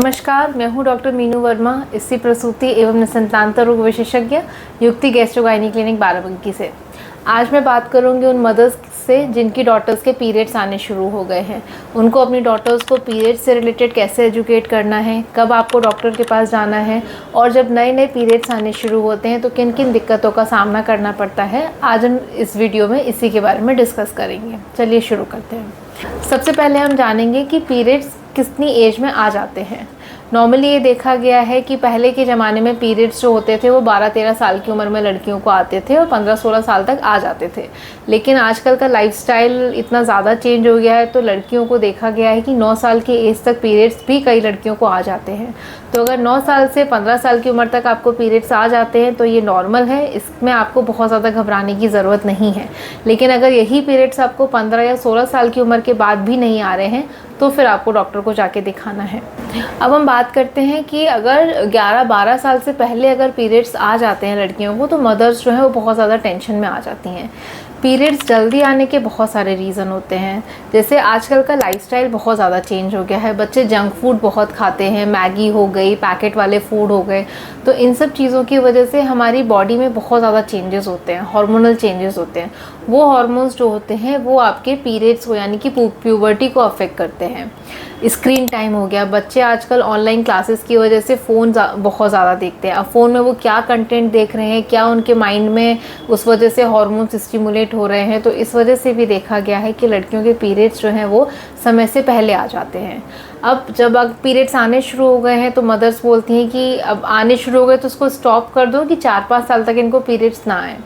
नमस्कार, मैं हूं डॉक्टर मीनू वर्मा, स्त्री प्रसूति एवं निसंतानता रोग विशेषज्ञ, युक्ति गैस्ट्रोगायनी क्लिनिक बाराबंकी से। आज मैं बात करूंगी उन मदर्स से जिनकी डॉटर्स के पीरियड्स आने शुरू हो गए हैं। उनको अपनी डॉटर्स को पीरियड्स से रिलेटेड कैसे एजुकेट करना है, कब आपको डॉक्टर के पास जाना है, और जब नए नए पीरियड्स आने शुरू होते हैं तो किन किन दिक्कतों का सामना करना पड़ता है। आज हम इस वीडियो में इसी के बारे में डिस्कस करेंगे। चलिए शुरू करते हैं। सबसे पहले हम जानेंगे कि पीरियड्स कितनी एज में आ जाते हैं। नॉर्मली ये देखा गया है कि पहले के ज़माने में पीरियड्स जो होते थे वो 12-13 साल की उम्र में लड़कियों को आते थे और 15-16 साल तक आ जाते थे। लेकिन आजकल का लाइफस्टाइल इतना ज़्यादा चेंज हो गया है तो लड़कियों को देखा गया है कि 9 साल की एज तक पीरियड्स भी कई लड़कियों को आ जाते हैं। तो अगर 9 साल से 15 साल की उम्र तक आपको पीरियड्स आ जाते हैं तो ये नॉर्मल है, इसमें आपको बहुत ज़्यादा घबराने की ज़रूरत नहीं है। लेकिन अगर यही पीरियड्स आपको 15 या 16 साल की उम्र के बाद भी नहीं आ रहे हैं तो फिर आपको डॉक्टर को जाके दिखाना है। अब हम बात करते हैं कि अगर 11-12 साल से पहले अगर पीरियड्स आ जाते हैं लड़कियों को तो मदर्स जो है वो बहुत ज़्यादा टेंशन में आ जाती हैं। पीरियड्स जल्दी आने के बहुत सारे रीज़न होते हैं, जैसे आजकल का लाइफस्टाइल बहुत ज़्यादा चेंज हो गया है। बच्चे जंक फूड बहुत खाते हैं, मैगी हो गई, पैकेट वाले फूड हो गए, तो इन सब चीज़ों की वजह से हमारी बॉडी में बहुत ज़्यादा चेंजेस होते हैं, हार्मोनल चेंजेस होते हैं। वो हार्मोन्स जो होते हैं वो आपके पीरियड्स को यानी कि प्यूबर्टी को अफेक्ट करते हैं। स्क्रीन टाइम हो गया, बच्चे आजकल ऑनलाइन क्लासेस की वजह से फ़ोन बहुत ज़्यादा देखते हैं। अब फ़ोन में वो क्या कंटेंट देख रहे हैं, क्या उनके माइंड में उस वजह से हार्मोन्स स्टिमुलेट हो रहे हैं, तो इस वजह से भी देखा गया है कि लड़कियों के पीरियड्स जो हैं वो समय से पहले आ जाते हैं। अब जब पीरियड्स आने शुरू हो गए हैं तो मदर्स बोलती हैं कि अब आने शुरू हो गए तो उसको स्टॉप कर दो कि 4-5 साल तक इनको पीरियड्स ना आए।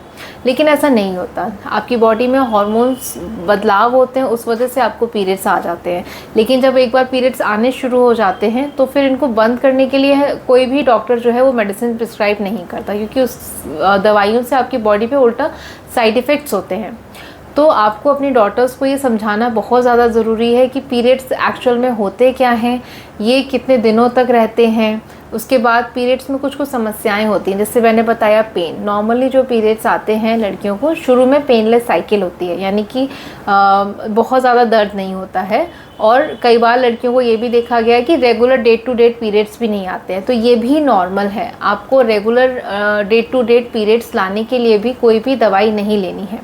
लेकिन ऐसा नहीं होता, आपकी बॉडी में हार्मोन्स बदलाव होते हैं, उस वजह से आपको पीरियड्स आ जाते हैं। लेकिन जब एक बार पीरियड्स आने शुरू हो जाते हैं तो फिर इनको बंद करने के लिए कोई भी डॉक्टर जो है वो मेडिसिन प्रिस्क्राइब नहीं करता, क्योंकि उस दवाइयों से आपकी बॉडी पे उल्टा साइड इफ़ेक्ट्स होते हैं। तो आपको अपनी डॉटर्स को ये समझाना बहुत ज़्यादा ज़रूरी है कि पीरियड्स एक्चुअल में होते क्या हैं, ये कितने दिनों तक रहते हैं। उसके बाद पीरियड्स में कुछ समस्याएं होती हैं, जैसे मैंने बताया पेन। नॉर्मली जो पीरियड्स आते हैं लड़कियों को शुरू में पेनलेस साइकिल होती है, यानी कि बहुत ज़्यादा दर्द नहीं होता है। और कई बार लड़कियों को ये भी देखा गया है कि regular date to date periods भी नहीं आते हैं, तो ये भी नॉर्मल है। आपको regular date to date periods लाने के लिए भी कोई भी दवाई नहीं लेनी है।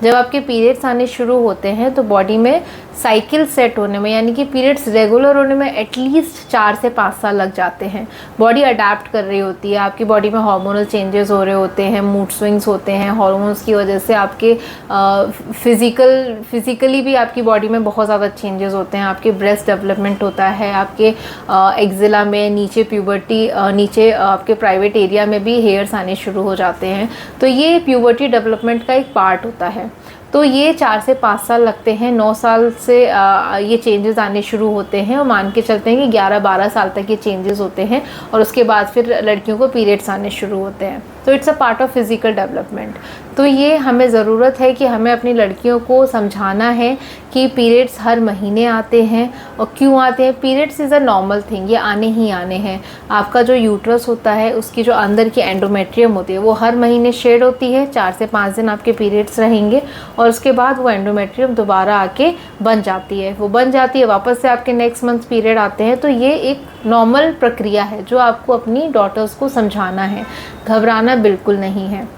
जब आपके पीरियड्स आने शुरू होते हैं तो बॉडी में साइकिल सेट होने में यानी कि पीरियड्स रेगुलर होने में एटलीस्ट 4 से 5 साल लग जाते हैं। बॉडी अडेप्ट कर रही होती है, आपकी बॉडी में हार्मोनल चेंजेस हो रहे होते हैं, मूड स्विंग्स होते हैं, हार्मोन्स की वजह से आपके फिज़िकली भी आपकी बॉडी में बहुत ज़्यादा चेंजेस होते हैं। आपके ब्रेस्ट डेवलपमेंट होता है, आपके एक्जिला में नीचे प्यूबर्टी, नीचे आपके प्राइवेट एरिया में भी हेयर्स आने शुरू हो जाते हैं। तो ये प्यूबर्टी डेवलपमेंट का एक पार्ट होता है। तो ये 4 से 5 साल लगते हैं। 9 साल से ये चेंजेस आने शुरू होते हैं और मान के चलते हैं कि 11-12 साल तक ये चेंजेस होते हैं और उसके बाद फिर लड़कियों को पीरियड्स आने शुरू होते हैं। तो it's a part of physical development. तो ये हमें ज़रूरत है कि हमें अपनी लड़कियों को समझाना है कि पीरियड्स हर महीने आते हैं और क्यों आते हैं। Periods is a normal thing, ये आने ही आने हैं। आपका जो यूट्रस होता है उसकी जो अंदर की एंडोमेट्रियम होती है वो हर महीने शेड होती है। 4 से 5 दिन आपके पीरियड्स रहेंगे और उसके बाद वो एंडोमेट्रियम दोबारा आके बन जाती है। वो बन जाती है, वापस से आपके नेक्स्ट मंथ पीरियड आते हैं। तो ये एक नॉर्मल प्रक्रिया है जो आपको अपनी डॉटर्स को समझाना है, घबराना बिल्कुल नहीं है।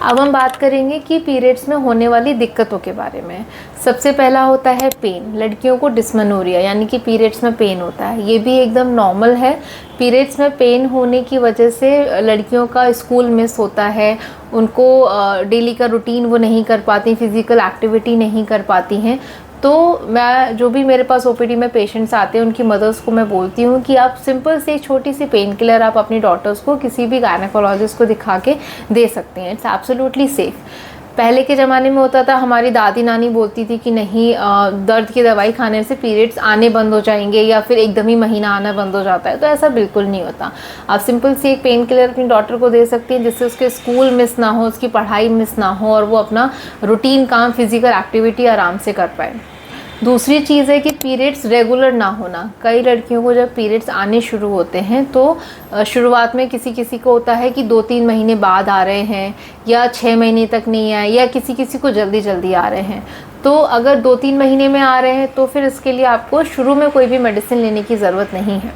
अब हम बात करेंगे कि पीरियड्स में होने वाली दिक्कतों के बारे में। सबसे पहला होता है पेन। लड़कियों को डिस्मेनोरिया यानी कि पीरियड्स में पेन होता है, ये भी एकदम नॉर्मल है। पीरियड्स में पेन होने की वजह से लड़कियों का स्कूल मिस होता है, उनको डेली का रूटीन वो नहीं कर पाती, फिज़िकल एक्टिविटी नहीं कर पाती हैं। तो मैं जो भी मेरे पास ओपीडी में पेशेंट्स आते हैं उनकी मदर्स को मैं बोलती हूँ कि आप सिंपल से एक छोटी सी पेन किलर आप अपनी डॉटर्स को किसी भी गायनेकोलॉजिस्ट को दिखा के दे सकते हैं। It's absolutely safe. पहले के ज़माने में होता था, हमारी दादी नानी बोलती थी कि नहीं दर्द की दवाई खाने से पीरियड्स आने बंद हो जाएंगे या फिर एकदम ही महीना आना बंद हो जाता है। तो ऐसा बिल्कुल नहीं होता। आप सिंपल सी एक पेन किलर अपनी डॉटर को दे सकती हैं जिससे उसके स्कूल मिस ना हो, उसकी पढ़ाई मिस ना हो और वो अपना रूटीन काम, फिज़िकल एक्टिविटी आराम से कर पाए। दूसरी चीज़ है कि पीरियड्स रेगुलर ना होना। कई लड़कियों को जब पीरियड्स आने शुरू होते हैं तो शुरुआत में किसी किसी को होता है कि 2-3 महीने बाद आ रहे हैं या 6 महीने तक नहीं आए या किसी किसी को जल्दी जल्दी आ रहे हैं। तो अगर 2-3 महीने में आ रहे हैं तो फिर इसके लिए आपको शुरू में कोई भी मेडिसिन लेने की ज़रूरत नहीं है।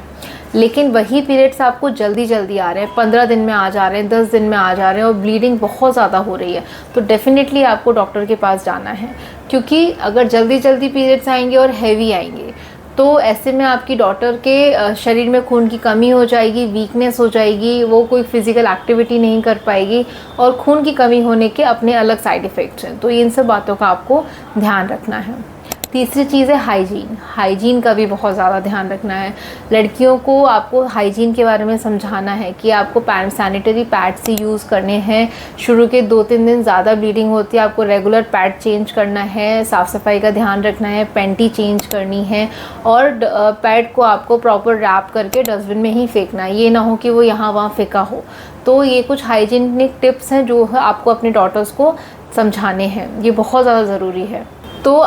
लेकिन वही पीरियड्स आपको जल्दी जल्दी आ रहे हैं, 15 दिन में आ जा रहे हैं, 10 दिन में आ जा रहे हैं और ब्लीडिंग बहुत ज़्यादा हो रही है, तो डेफिनेटली आपको डॉक्टर के पास जाना है। क्योंकि अगर जल्दी जल्दी पीरियड्स आएंगे और हैवी आएंगे तो ऐसे में आपकी डॉटर के शरीर में खून की कमी हो जाएगी, वीकनेस हो जाएगी, वो कोई फिज़िकल एक्टिविटी नहीं कर पाएगी और खून की कमी होने के अपने अलग साइड इफ़ेक्ट्स हैं। तो इन सब बातों का आपको ध्यान रखना है। तीसरी चीज़ है हाइजीन। हाइजीन का भी बहुत ज़्यादा ध्यान रखना है। लड़कियों को आपको हाइजीन के बारे में समझाना है कि आपको सैनिटरी पैड्स ही यूज़ करने हैं। शुरू के 2-3 दिन ज़्यादा ब्लीडिंग होती है, आपको रेगुलर पैड चेंज करना है, साफ़ सफाई का ध्यान रखना है, पैंटी चेंज करनी है और पैड को आपको प्रॉपर रैप करके डस्टबिन में ही फेंकना है। ये ना हो कि वो यहाँ वहाँ फेंका हो। तो ये कुछ हाइजीनिक टिप्स हैं जो आपको अपने डॉटर्स को समझाने हैं, ये बहुत ज़्यादा ज़रूरी है। तो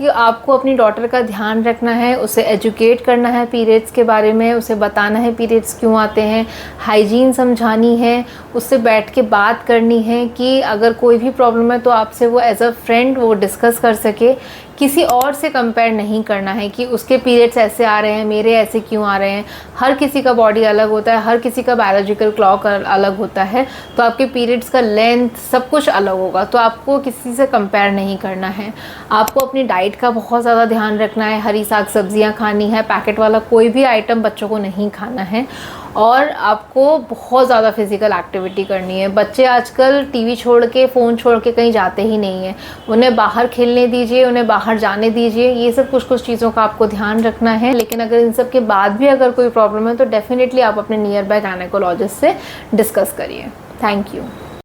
आपको अपनी डॉटर का ध्यान रखना है, उसे एजुकेट करना है पीरियड्स के बारे में, उसे बताना है पीरियड्स क्यों आते हैं, हाइजीन समझानी है, उससे बैठ के बात करनी है कि अगर कोई भी प्रॉब्लम है तो आपसे वो एज अ फ्रेंड वो डिस्कस कर सके। किसी और से कंपेयर नहीं करना है कि उसके पीरियड्स ऐसे आ रहे हैं, मेरे ऐसे क्यों आ रहे हैं। हर किसी का बॉडी अलग होता है, हर किसी का बायोलॉजिकल क्लॉक अलग होता है, तो आपके पीरियड्स का लेंथ सब कुछ अलग होगा, तो आपको किसी से कंपेयर नहीं करना है। आपको अपनी डाइट का बहुत ज़्यादा ध्यान रखना है, हरी साग सब्जियाँ खानी है, पैकेट वाला कोई भी आइटम बच्चों को नहीं खाना है और आपको बहुत ज़्यादा फिज़िकल एक्टिविटी करनी है। बच्चे आजकल टीवी छोड़ के, फ़ोन छोड़ के कहीं जाते ही नहीं हैं। उन्हें बाहर खेलने दीजिए, उन्हें बाहर जाने दीजिए, ये सब कुछ चीज़ों का आपको ध्यान रखना है। लेकिन अगर इन सब के बाद भी अगर कोई प्रॉब्लम है तो डेफिनेटली आप अपने नियर बाय गायनेकोलॉजिस्ट से डिस्कस करिए। Thank you.